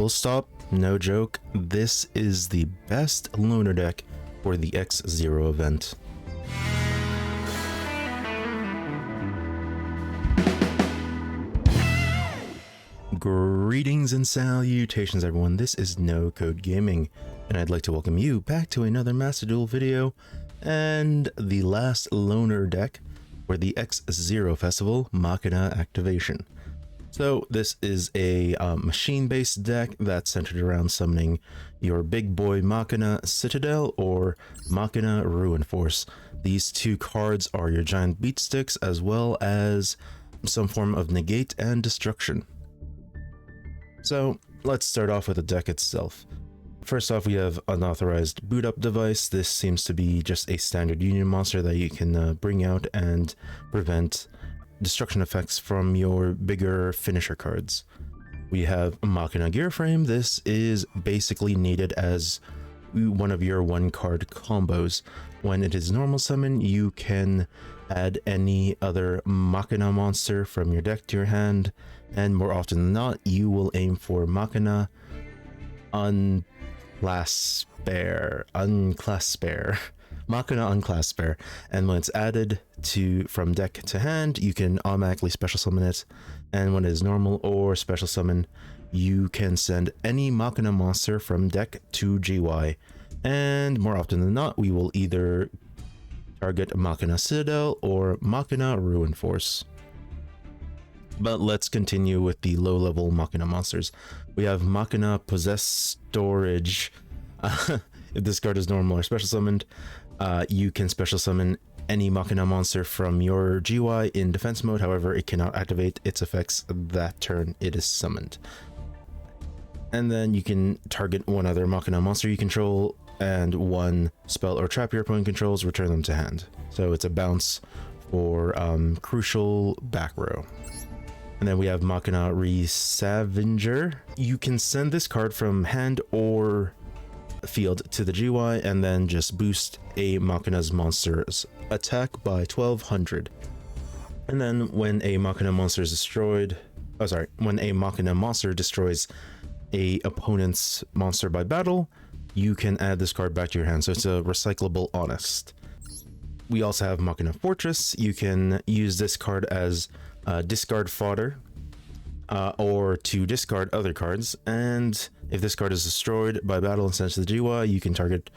full stop, no joke, this is the best loaner deck for the X0 event. Greetings and salutations everyone, this is No Code Gaming, and I'd like to welcome you back to another Master Duel video, and the last loaner deck for the X0 Festival Machina activation. So this is a machine-based deck that's centered around summoning your big boy Machina Citadel or Machina Ruin Force. These two cards are your giant beat sticks as well as some form of negate and destruction. So let's start off with the deck itself. First off, we have Unauthorized Boot Up Device. This seems to be just a standard union monster that you can bring out and prevent destruction effects from your bigger finisher cards. We have Machina Gear Frame. This is basically needed as one of your one card combos. When it is normal summon, you can add any other Machina monster from your deck to your hand, and more often than not, you will aim for Machina Unclass Spare. Machina Unclass Spare, and when it's added from deck to hand, you can automatically special summon it, and when it is normal or special summon, you can send any Machina monster from deck to GY, and more often than not, we will either target Machina Citadel or Machina Ruin Force. But let's continue with the low-level Machina monsters. We have Machina Possess Storage. If this card is normal or special summoned, you can special summon any Machina monster from your GY in defense mode. However, it cannot activate its effects that turn it is summoned. And then you can target one other Machina monster you control and one spell or trap your opponent controls, return them to hand. So it's a bounce for crucial back row. And then we have Machina Rescavenger. You can send this card from hand or field to the GY and then just boost a Machina's monster's attack by 1200. And then when a Machina monster is destroyed, when a Machina monster destroys a opponent's monster by battle, you can add this card back to your hand. So it's a recyclable Honest. We also have Machina Fortress. You can use this card as discard fodder or to discard other cards, and if this card is destroyed by battle and sent to the GY, you can target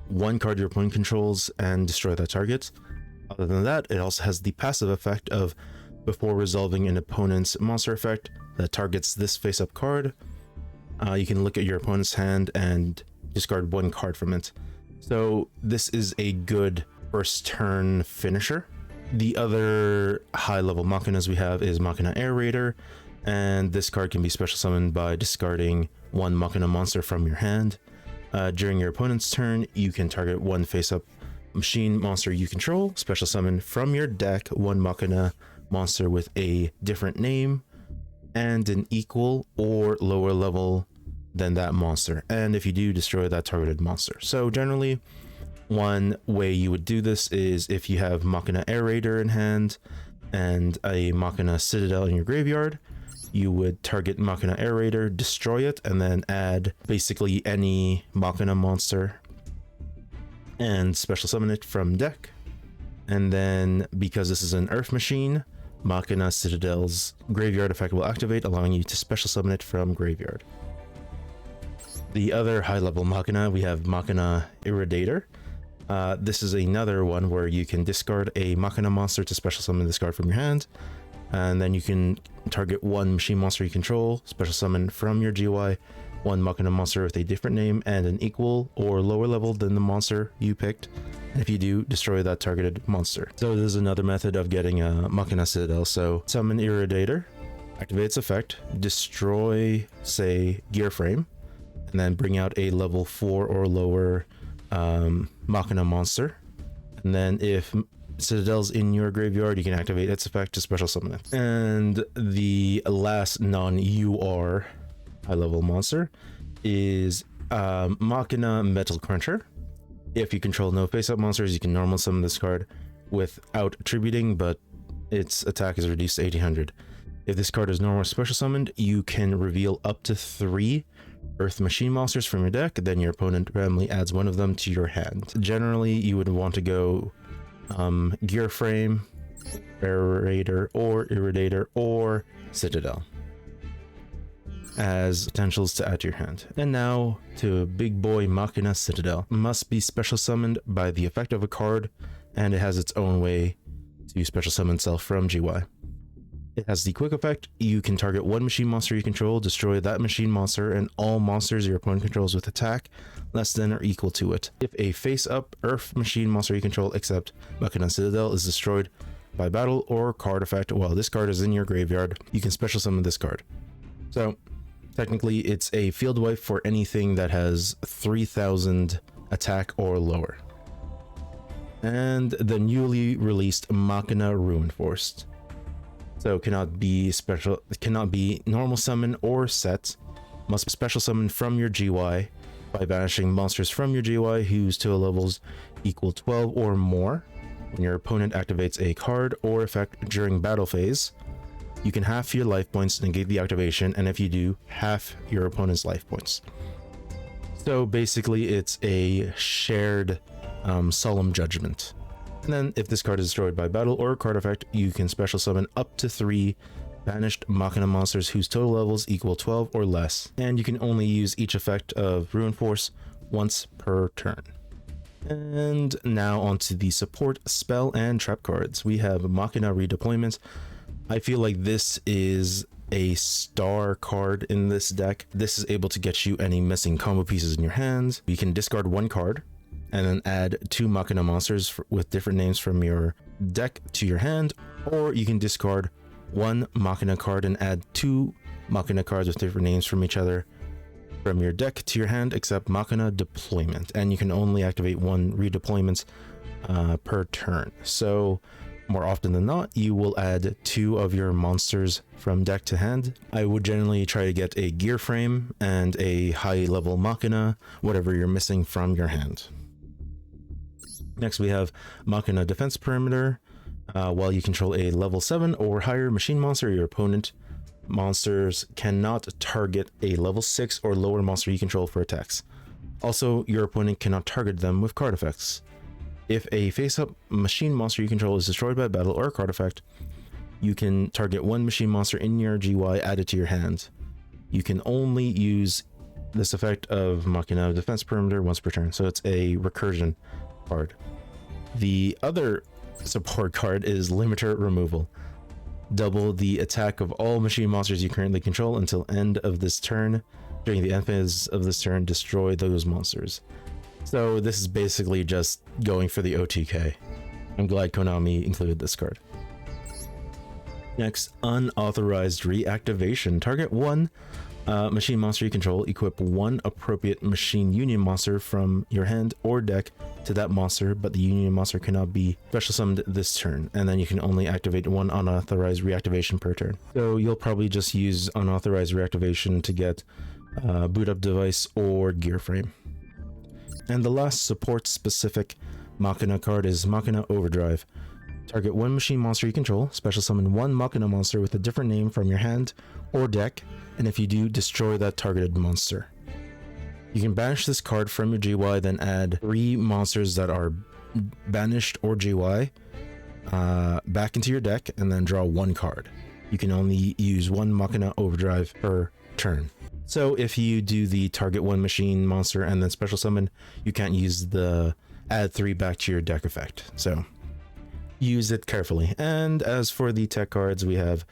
one card your opponent controls and destroy that target. Other than that, it also has the passive effect of before resolving an opponent's monster effect that targets this face-up card, you can look at your opponent's hand and discard one card from it. So this is a good first turn finisher. The other high-level Machinas we have is Machina Aerator, and this card can be special summoned by discarding one Machina monster from your hand. During your opponent's turn, you can target one face-up machine monster you control, special summon from your deck one Machina monster with a different name and an equal or lower level than that monster, and if you do, destroy that targeted monster. So generally, one way you would do this is if you have Machina Aerator in hand and a Machina Citadel in your graveyard, you would target Machina Aerator, destroy it, and then add basically any Machina monster and special summon it from deck. And then because this is an Earth machine, Machina Citadel's graveyard effect will activate, allowing you to special summon it from graveyard. The other high-level Machina, we have Machina Irradiator. This is another one where you can discard a Machina monster to special summon this card from your hand, and then you can target one machine monster you control, special summon from your GY, one Machina monster with a different name and an equal or lower level than the monster you picked, and if you do, destroy that targeted monster. So this is another method of getting a Machina Citadel. So summon Irradiator, activate its effect, destroy, say, Gear Frame, and then bring out a level 4 or lower Machina monster, and then if Citadel's in your graveyard, you can activate its effect to special summon it. And the last non-UR high-level monster is Machina Metal Cruncher. If you control no face-up monsters, you can normal summon this card without attributing, but its attack is reduced to 1800. If this card is normal or special summoned, you can reveal up to 3 Earth Machine monsters from your deck, then your opponent randomly adds one of them to your hand. Generally, you would want to go Gear Frame, Aerator, or Iridator, or Citadel as potentials to add to your hand. And now to big boy Machina Citadel. Must be special summoned by the effect of a card, and it has its own way to special summon itself from GY. It has the quick effect: you can target one machine monster you control, destroy that machine monster, and all monsters your opponent controls with attack less than or equal to it. If a face-up Earth machine monster you control, except Machina Citadel, is destroyed by battle or card effect while this card is in your graveyard, you can special summon this card. So technically it's a field wipe for anything that has 3000 attack or lower. And the newly released Machina Ruin Force. So cannot be normal summon or set. Must special summon from your GY by banishing monsters from your GY whose total levels equal 12 or more. When your opponent activates a card or effect during battle phase, you can half your life points to negate the activation, and if you do, half your opponent's life points. So basically it's a shared solemn judgment. And then if this card is destroyed by battle or card effect, you can special summon up to 3 banished Machina monsters whose total levels equal 12 or less, and you can only use each effect of Ruin Force once per turn. And now onto the support, spell, and trap cards. We have Machina Redeployment. I feel like this is a star card in this deck. This is able to get you any missing combo pieces in your hands. You can discard one card and then add 2 Machina monsters with different names from your deck to your hand, or you can discard 1 Machina card and add 2 Machina cards with different names from each other from your deck to your hand, except Machina Deployment, and you can only activate 1 redeployment per turn. So more often than not, you will add 2 of your monsters from deck to hand. I would generally try to get a Gear Frame and a high level Machina, whatever you're missing from your hand. Next we have Machina Defense Perimeter. While you control a level 7 or higher machine monster, your opponent monsters cannot target a level 6 or lower monster you control for attacks. Also, your opponent cannot target them with card effects. If a face-up machine monster you control is destroyed by battle or card effect, you can target 1 machine monster in your GY added to your hand. You can only use this effect of Machina Defense Perimeter once per turn, so it's a recursion card. The other support card is Limiter Removal. Double the attack of all machine monsters you currently control until end of this turn. During the end phase of this turn, destroy those monsters. So this is basically just going for the OTK. I'm glad Konami included this card. Next, Unauthorized Reactivation. Target 1 machine monster you control, equip 1 appropriate machine union monster from your hand or deck to that monster, but the union monster cannot be special summoned this turn, and then you can only activate 1 unauthorized reactivation per turn. So you'll probably just use unauthorized reactivation to get boot up device or gear frame. And the last support specific Machina card is Machina Overdrive. Target 1 machine monster you control, special summon 1 Machina monster with a different name from your hand or deck, and if you do, destroy that targeted monster. You can banish this card from your GY, then add 3 monsters that are banished or GY back into your deck, and then draw 1 card. You can only use 1 Machina Overdrive per turn. So if you do the target 1 machine monster and then special summon, you can't use the add 3 back to your deck effect. So use it carefully. And as for the tech cards, we have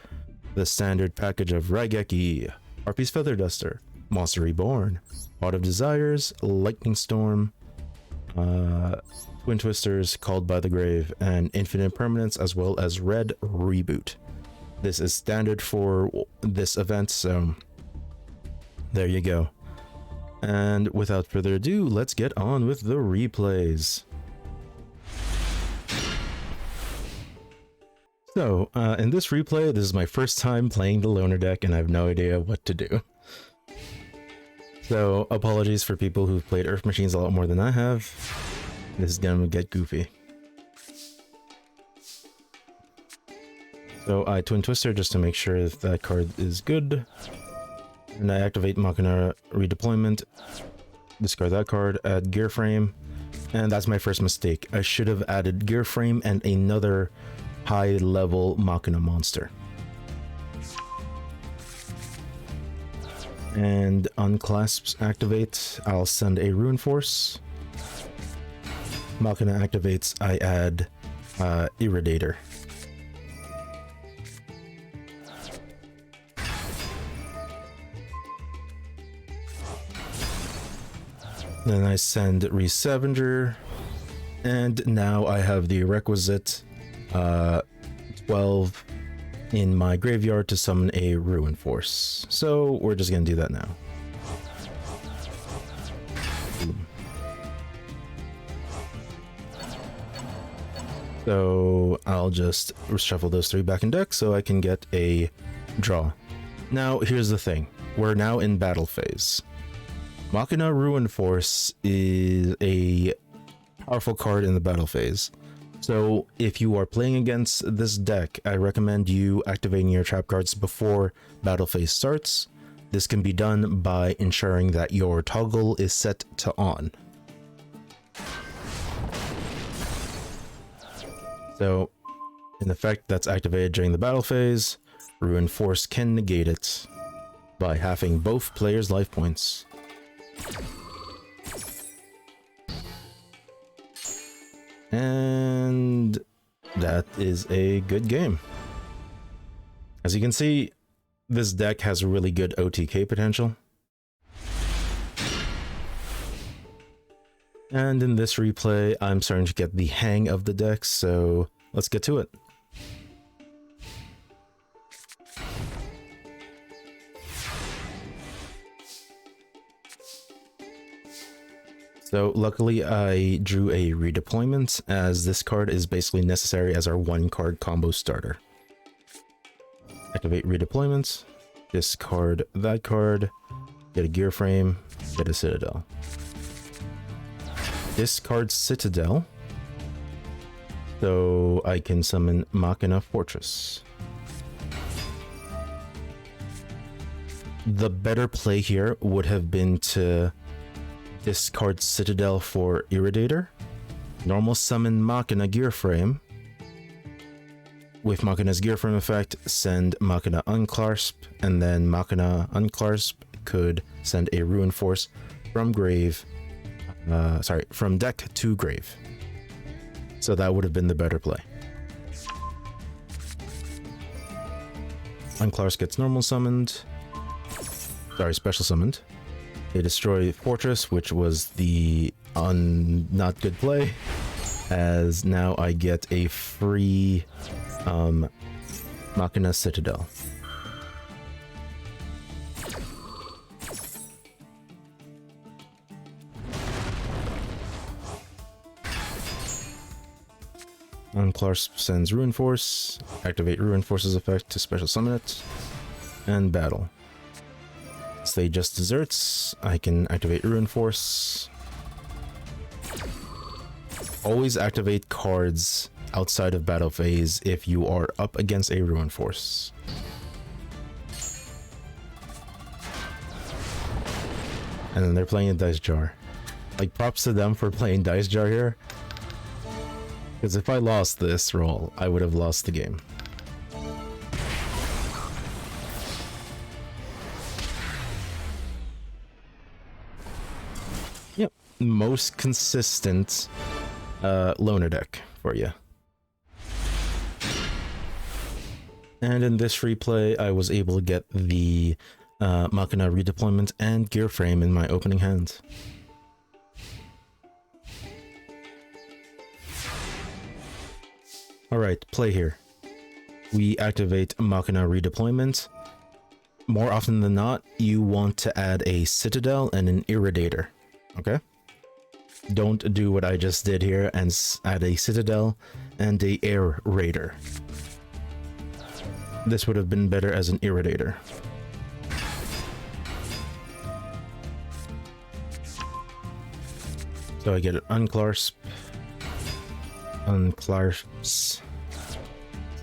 the standard package of Raigeki, Harpy's Feather Duster, Monster Reborn, Pot of Desires, Lightning Storm, Twin Twisters, Called by the Grave, and Infinite Permanence, as well as Red Reboot. This is standard for this event, so there you go. And without further ado, let's get on with the replays. So, in this replay, this is my first time playing the Loaner deck, and I have no idea what to do. So, apologies for people who've played Earth Machines a lot more than I have. This is gonna get goofy. So, I Twin Twister just to make sure that card is good. And I activate Machina Redeployment, discard that card, add Gear Frame, and that's my first mistake. I should have added Gear Frame and another high-level Machina monster. And unclasps activate, I'll send a Rune Force. Machina activates, I add Iridator. Then I send Rescavenger, and now I have the requisite 12 in my graveyard to summon a Rune Force. So we're just gonna do that now. Boom. So I'll just shuffle those 3 back in deck so I can get a draw. Now here's the thing, we're now in battle phase. Machina Rune Force is a powerful card in the battle phase. So if you are playing against this deck, I recommend you activating your trap cards before battle phase starts. This can be done by ensuring that your toggle is set to on. So in effect, that's activated during the battle phase. Rune Force can negate it by halving both players' life points. And that is a good game. As you can see, this deck has really good OTK potential. And in this replay, I'm starting to get the hang of the deck, so let's get to it. So luckily I drew a redeployment, as this card is basically necessary as our 1-card combo starter. Activate redeployment, discard that card, get a Gear Frame, get a Citadel. Discard Citadel, so I can summon Machina Fortress. The better play here would have been to discard Citadel for Iridator, normal summon Machina Gear Frame. With Machina's Gear Frame effect, send Machina Unclasp, and then Machina Unclasp could send a Rune Force from from deck to grave. So that would have been the better play. Unclasp gets normal summoned. Special summoned. They destroy Fortress, which was the not good play, as now I get a free Machina Citadel. Unclasp sends Rune Force, activate Rune Force's effect to special summon it, and battle. They just deserts, I can activate Rune Force. Always activate cards outside of battle phase if you are up against a Rune Force. And then they're playing a Dice Jar. Like, props to them for playing Dice Jar here. Because if I lost this roll, I would have lost the game. Yep, most consistent loaner deck for you. And in this replay, I was able to get the Machina Redeployment and Gear Frame in my opening hand. Alright, play here. We activate Machina Redeployment. More often than not, you want to add a Citadel and an Iridator. Okay? Don't do what I just did here and add a Citadel and a Air Raider. This would have been better as an Iridator. So I get an Unclasp. Unclasps.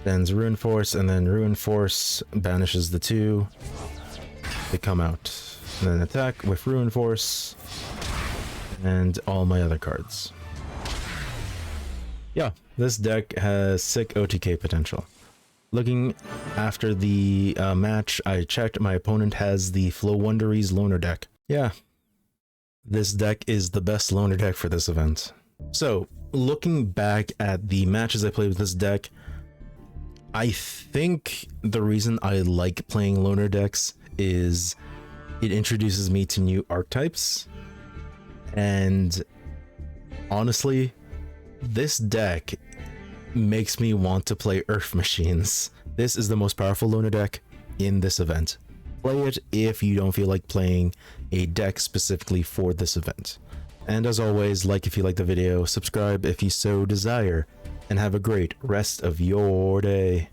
Sends Rune Force, and then Rune Force banishes the 2. they come out. And then attack with Ruin Force and all my other cards. Yeah, this deck has sick OTK potential. Looking after the match, I checked my opponent has the Floowandereeze Loaner deck. Yeah, this deck is the best loaner deck for this event. So, looking back at the matches I played with this deck, I think the reason I like playing loaner decks is it introduces me to new archetypes, and honestly, this deck makes me want to play Earth Machines. This is the most powerful loaner deck in this event. Play it if you don't feel like playing a deck specifically for this event. And as always, like if you like the video, subscribe if you so desire, and have a great rest of your day.